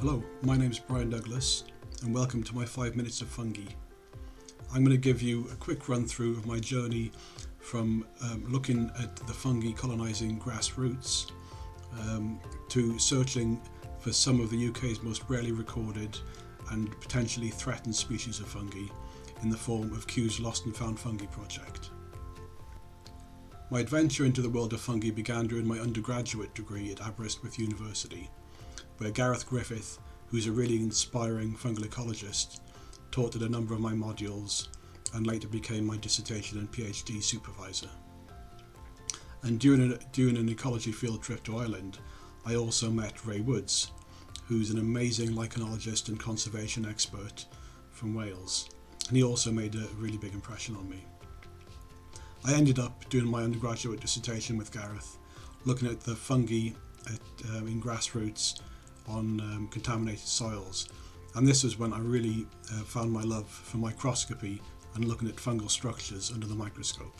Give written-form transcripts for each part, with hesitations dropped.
Hello, my name is Brian Douglas and welcome to my 5 minutes of fungi. I'm going to give you a quick run through of my journey from looking at the fungi colonising grassroots to searching for some of the UK's most rarely recorded and potentially threatened species of fungi in the form of Kew's Lost and Found Fungi project. My adventure into the world of fungi began during my undergraduate degree at Aberystwyth University, where Gareth Griffith, who's a really inspiring fungal ecologist, taught at a number of my modules and later became my dissertation and PhD supervisor. And during an ecology field trip to Ireland, I also met Ray Woods, who's an amazing lichenologist and conservation expert from Wales, and he also made a really big impression on me. I ended up doing my undergraduate dissertation with Gareth, looking at the fungi in grassroots on contaminated soils, and this was when I really found my love for microscopy and looking at fungal structures under the microscope.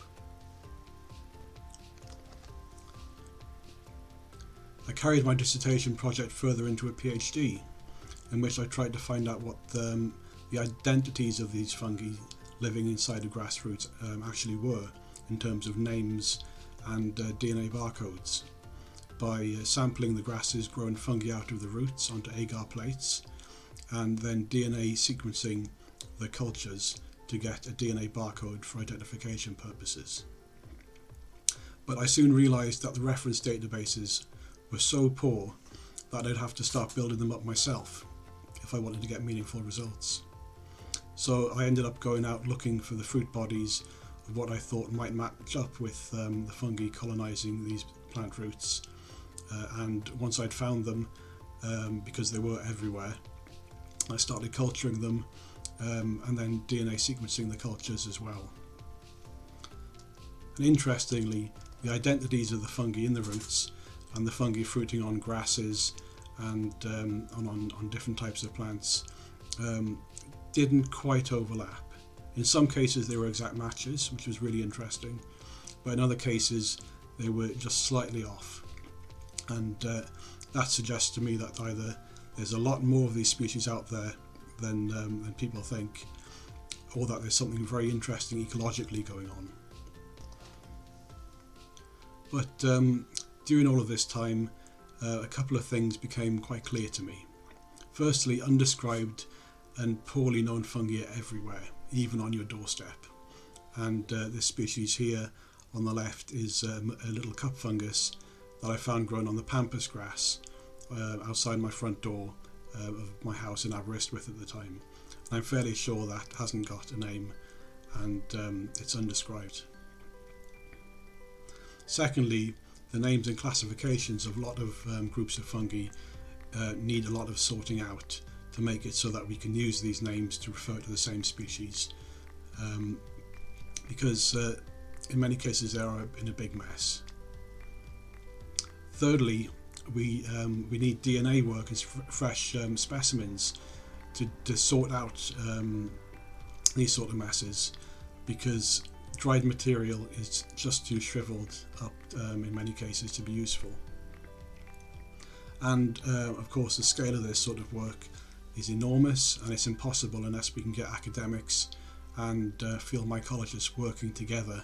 I carried my dissertation project further into a PhD, in which I tried to find out what the identities of these fungi living inside the grassroots actually were in terms of names and DNA barcodes, by sampling the grasses growing fungi out of the roots onto agar plates and then DNA sequencing the cultures to get a DNA barcode for identification purposes. But I soon realised that the reference databases were so poor that I'd have to start building them up myself if I wanted to get meaningful results. So I ended up going out looking for the fruit bodies of what I thought might match up with the fungi colonising these plant roots. And once I'd found them, because they were everywhere, I started culturing them and then DNA sequencing the cultures as well. And interestingly, the identities of the fungi in the roots and the fungi fruiting on grasses and on different types of plants didn't quite overlap. In some cases they were exact matches, which was really interesting, but in other cases they were just slightly off. And that suggests to me that either there's a lot more of these species out there than people think, or that there's something very interesting ecologically going on. But during all of this time, a couple of things became quite clear to me. Firstly, undescribed and poorly known fungi are everywhere, even on your doorstep. And this species here on the left is a little cup fungus that I found grown on the pampas grass outside my front door of my house in Aberystwyth at the time. And I'm fairly sure that hasn't got a name and it's undescribed. Secondly, the names and classifications of a lot of groups of fungi need a lot of sorting out to make it so that we can use these names to refer to the same species, because in many cases they are in a big mess. Thirdly, we need DNA work and fresh specimens to sort out these sort of messes, because dried material is just too shriveled up in many cases to be useful. And of course the scale of this sort of work is enormous, and it's impossible unless we can get academics and field mycologists working together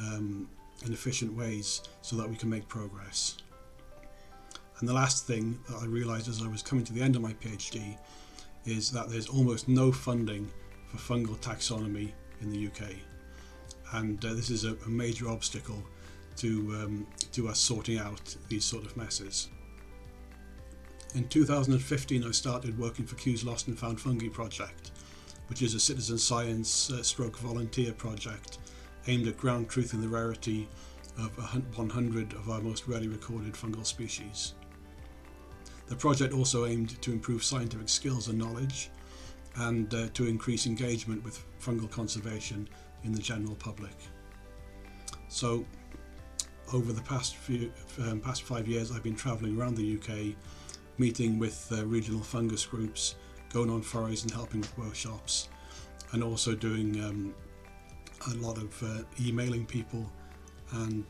in efficient ways so that we can make progress. And the last thing that I realised as I was coming to the end of my PhD is that there's almost no funding for fungal taxonomy in the UK, and this is a major obstacle to us sorting out these sort of messes. In 2015 I started working for Kew's Lost and Found Fungi project, which is a citizen science stroke volunteer project aimed at ground truthing the rarity of 100 of our most rarely recorded fungal species. The project also aimed to improve scientific skills and knowledge, and to increase engagement with fungal conservation in the general public. So over the past 5 years I've been travelling around the UK, meeting with regional fungus groups, going on forays and helping with workshops, and also doing a lot of emailing people and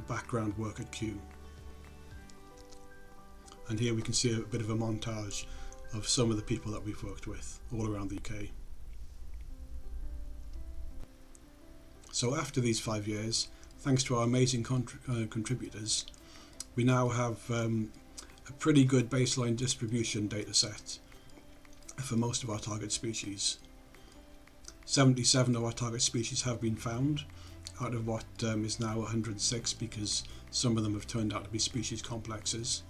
background work at Kew. And here we can see a bit of a montage of some of the people that we've worked with all around the UK. So after these 5 years, thanks to our amazing contributors, we now have a pretty good baseline distribution data set for most of our target species. 77 of our target species have been found out of what is now 106, because some of them have turned out to be species complexes.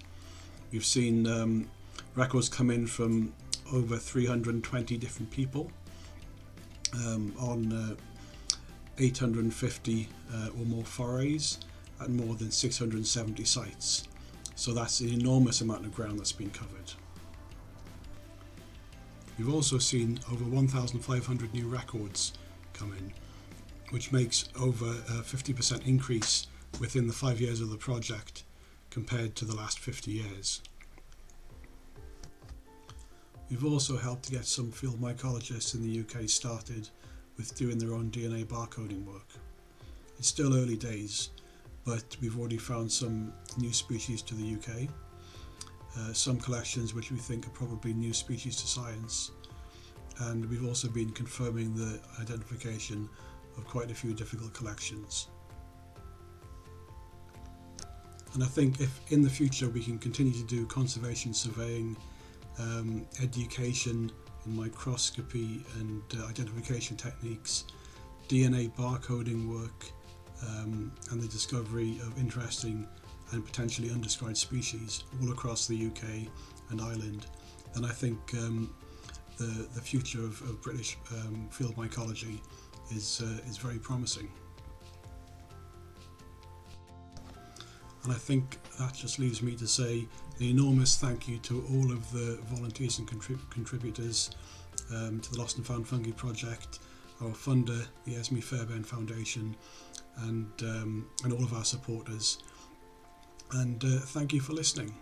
We've seen records come in from over 320 different people on 850 or more forays at more than 670 sites. So that's an enormous amount of ground that's been covered. We've also seen over 1,500 new records come in, which makes over a 50% increase within the 5 years of the project compared to the last 50 years. We've also helped to get some field mycologists in the UK started with doing their own DNA barcoding work. It's still early days, but we've already found some new species to the UK, some collections which we think are probably new species to science, and we've also been confirming the identification of quite a few difficult collections. And I think if in the future we can continue to do conservation surveying, education in microscopy and identification techniques, DNA barcoding work, and the discovery of interesting and potentially undescribed species all across the UK and Ireland, then I think the future of British field mycology is very promising. And I think that just leaves me to say an enormous thank you to all of the volunteers and contributors to the Lost and Found Fungi project, our funder, the Esme Fairbairn Foundation, and all of our supporters. And thank you for listening.